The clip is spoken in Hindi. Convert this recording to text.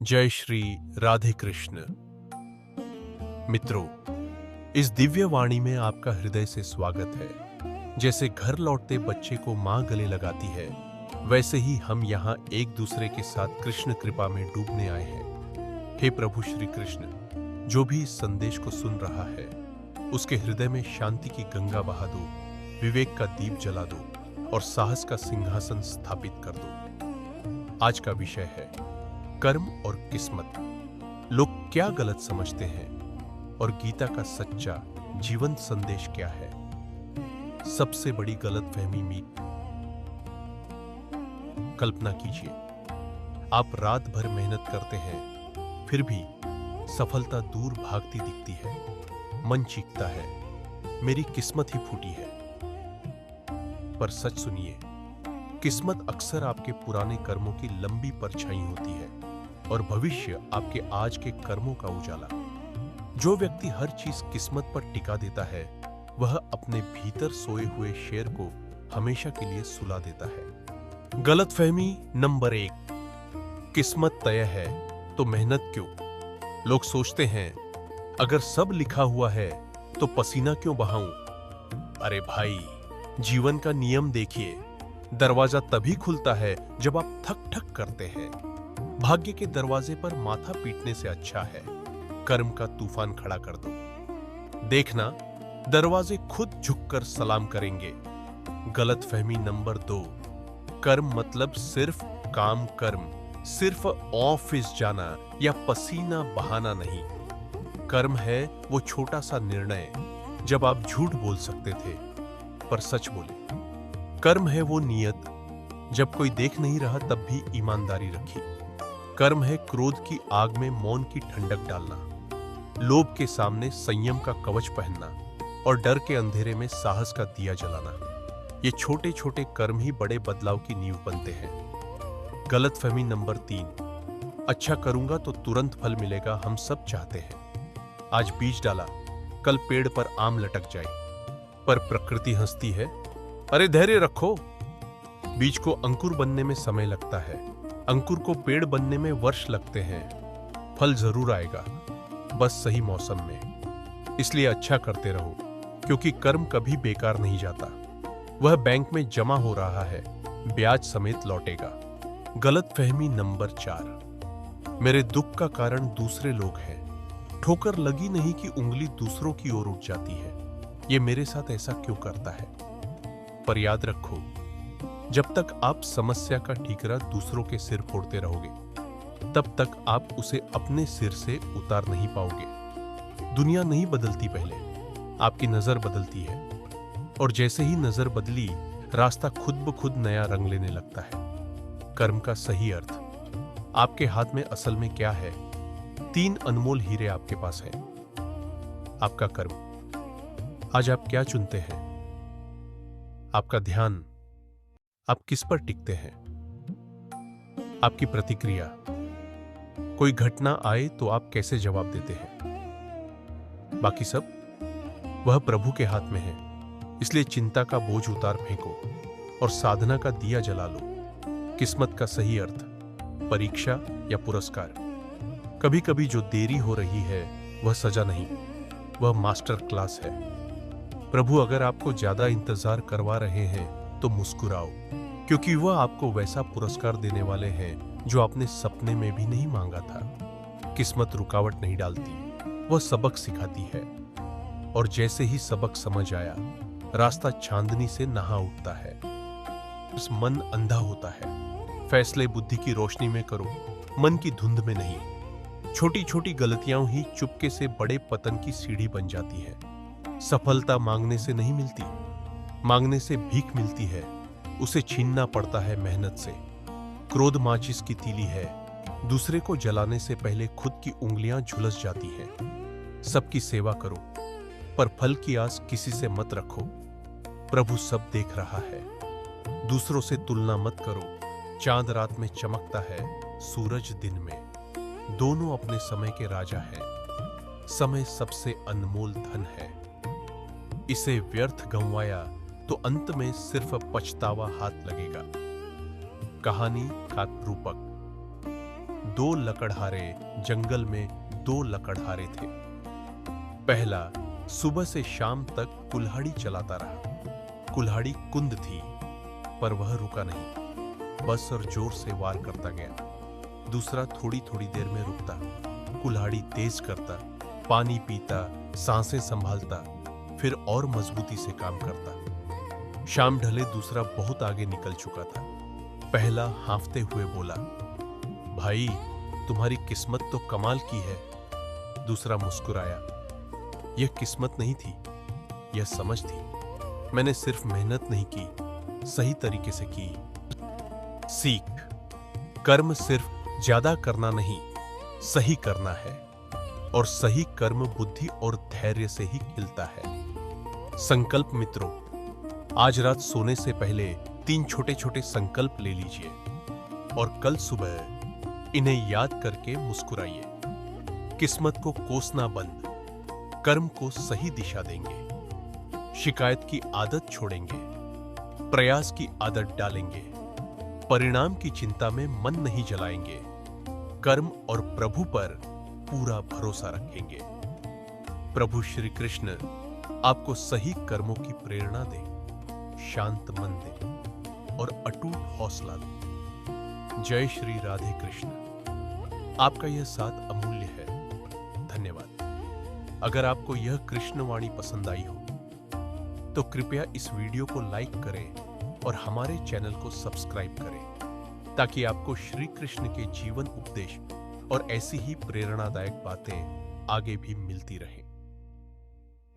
जय श्री राधे कृष्ण। मित्रों, इस दिव्य वाणी में आपका हृदय से स्वागत है। जैसे घर लौटते बच्चे को मां गले लगाती है, वैसे ही हम यहाँ एक दूसरे के साथ कृष्ण कृपा में डूबने आए हैं। हे प्रभु श्री कृष्ण, जो भी इस संदेश को सुन रहा है, उसके हृदय में शांति की गंगा बहा दो, विवेक का दीप जला दो और साहस का सिंहासन स्थापित कर दो। आज का विषय है कर्म और किस्मत। लोग क्या गलत समझते हैं और गीता का सच्चा जीवन संदेश क्या है? सबसे बड़ी गलतफहमी मीट। कल्पना कीजिए, आप रात भर मेहनत करते हैं, फिर भी सफलता दूर भागती दिखती है। मन चीखता है, मेरी किस्मत ही फूटी है। पर सच सुनिए, किस्मत अक्सर आपके पुराने कर्मों की लंबी परछाई होती है और भविष्य आपके आज के कर्मों का उजाला। जो व्यक्ति हर चीज किस्मत पर टिका देता है, वह अपने भीतर सोए हुए शेर को हमेशा के लिए सुला देता है। गलतफहमी नंबर 1, किस्मत तय है तो मेहनत क्यों? लोग सोचते हैं, अगर सब लिखा हुआ है तो पसीना क्यों बहाऊं? अरे भाई, जीवन का नियम देखिए, दरवाजा तभी खुलता है जब आप ठक ठक करते हैं। भाग्य के दरवाजे पर माथा पीटने से अच्छा है कर्म का तूफान खड़ा कर दो। देखना, दरवाजे खुद झुककर सलाम करेंगे। गलतफहमी नंबर 2, कर्म मतलब सिर्फ काम कर्म, सिर्फ ऑफिस जाना या पसीना बहाना नहीं। कर्म है वो छोटा सा निर्णय जब आप झूठ बोल सकते थे पर सच बोले। कर्म है वो नियत जब कोई देख नहीं रहा तब भी ईमानदारी रखी। कर्म है क्रोध की आग में मौन की ठंडक डालना, लोभ के सामने संयम का कवच पहनना और डर के अंधेरे में साहस का दिया जलाना। ये छोटे छोटे कर्म ही बड़े बदलाव की नींव बनते हैं। गलतफहमी नंबर 3, अच्छा करूंगा तो तुरंत फल मिलेगा, हम सब चाहते हैं। आज बीज डाला, कल पेड़ पर आम लटक जाए। पर प्रकृति हंसती है, अरे धैर्य रखो। बीज को अंकुर बनने में समय लगता है, अंकुर को पेड़ बनने में वर्ष लगते हैं। फल जरूर आएगा, बस सही मौसम में। इसलिए अच्छा करते रहो, क्योंकि कर्म कभी बेकार नहीं जाता। वह बैंक में जमा हो रहा है, ब्याज समेत लौटेगा। गलतफहमी नंबर 4, मेरे दुख का कारण दूसरे लोग हैं। ठोकर लगी नहीं कि उंगली दूसरों की ओर उठ जाती है। ये मेरे साथ ऐसा क्यों करता है? पर याद रखो, जब तक आप समस्या का ठीकरा दूसरों के सिर फोड़ते रहोगे, तब तक आप उसे अपने सिर से उतार नहीं पाओगे। दुनिया नहीं बदलती, पहले आपकी नजर बदलती है, और जैसे ही नजर बदली, रास्ता खुद ब खुद नया रंग लेने लगता है। कर्म का सही अर्थ। आपके हाथ में असल में क्या है? 3 अनमोल हीरे आपके पास हैं। आपका कर्म। आज आप क्या चुनते हैं? आपका ध्यान। आप किस पर टिकते हैं? आपकी प्रतिक्रिया। कोई घटना आए तो आप कैसे जवाब देते हैं? बाकी सब वह प्रभु के हाथ में है। इसलिए चिंता का बोझ उतार फेंको और साधना का दिया जला लो। किस्मत का सही अर्थ, परीक्षा या पुरस्कार। कभी कभी जो देरी हो रही है वह सजा नहीं, वह मास्टर क्लास है। प्रभु अगर आपको ज्यादा इंतजार करवा रहे हैं तो मुस्कुराओ, क्योंकि वह आपको वैसा पुरस्कार देने वाले हैं जो आपने सपने में भी नहीं मांगा था। किस्मत रुकावट नहीं डालती, वह सबक सिखाती है। और जैसे ही सबक समझ आया, रास्ता चांदनी से नहा उठता है। उस मन अंधा होता है। फैसले बुद्धि की रोशनी में करो, मन की धुंध में नहीं। छोटी छोटी गलतियां ही चुपके से बड़े पतन की सीढ़ी बन जाती है। सफलता मांगने से नहीं मिलती, मांगने से भीख मिलती है। उसे छीनना पड़ता है मेहनत से। क्रोध माचिस की तीली है, दूसरे को जलाने से पहले खुद की उंगलियां झुलस जाती हैं। सबकी सेवा करो, पर फल की आस किसी से मत रखो। प्रभु सब देख रहा है। दूसरों से तुलना मत करो। चांद रात में चमकता है, सूरज दिन में। दोनों अपने समय के राजा हैं। समय सबसे अनमोल धन है। इसे व्यर्थ गंवाया तो अंत में सिर्फ पछतावा हाथ लगेगा। कहानी का रूपक। दो लकड़हारे जंगल में दो लकड़हारे थे। पहला सुबह से शाम तक कुल्हाड़ी चलाता रहा। कुल्हाड़ी कुंद थी, पर वह रुका नहीं, बस और जोर से वार करता गया। दूसरा थोड़ी थोड़ी देर में रुकता, कुल्हाड़ी तेज करता, पानी पीता, सांसें संभालता, फिर और मजबूती से काम करता। शाम ढले दूसरा बहुत आगे निकल चुका था। पहला हांफते हुए बोला, भाई तुम्हारी किस्मत तो कमाल की है। दूसरा मुस्कुराया, यह किस्मत नहीं थी, यह समझ थी। मैंने सिर्फ मेहनत नहीं की, सही तरीके से की। सीख, कर्म सिर्फ ज्यादा करना नहीं, सही करना है, और सही कर्म बुद्धि और धैर्य से ही खिलता है। संकल्प मित्रों, आज रात सोने से पहले 3 छोटे छोटे संकल्प ले लीजिए और कल सुबह इन्हें याद करके मुस्कुराइए। किस्मत को कोसना बंद, कर्म को सही दिशा देंगे, शिकायत की आदत छोड़ेंगे, प्रयास की आदत डालेंगे, परिणाम की चिंता में मन नहीं जलाएंगे, कर्म और प्रभु पर पूरा भरोसा रखेंगे। प्रभु श्री कृष्ण आपको सही कर्मों की प्रेरणा दे, शांत मन दे और अटूट हौसला दे। जय श्री राधे कृष्ण। आपका यह साथ अमूल्य है, धन्यवाद। अगर आपको यह कृष्णवाणी पसंद आई हो तो कृपया इस वीडियो को लाइक करें और हमारे चैनल को सब्सक्राइब करें, ताकि आपको श्री कृष्ण के जीवन उपदेश और ऐसी ही प्रेरणादायक बातें आगे भी मिलती रहें।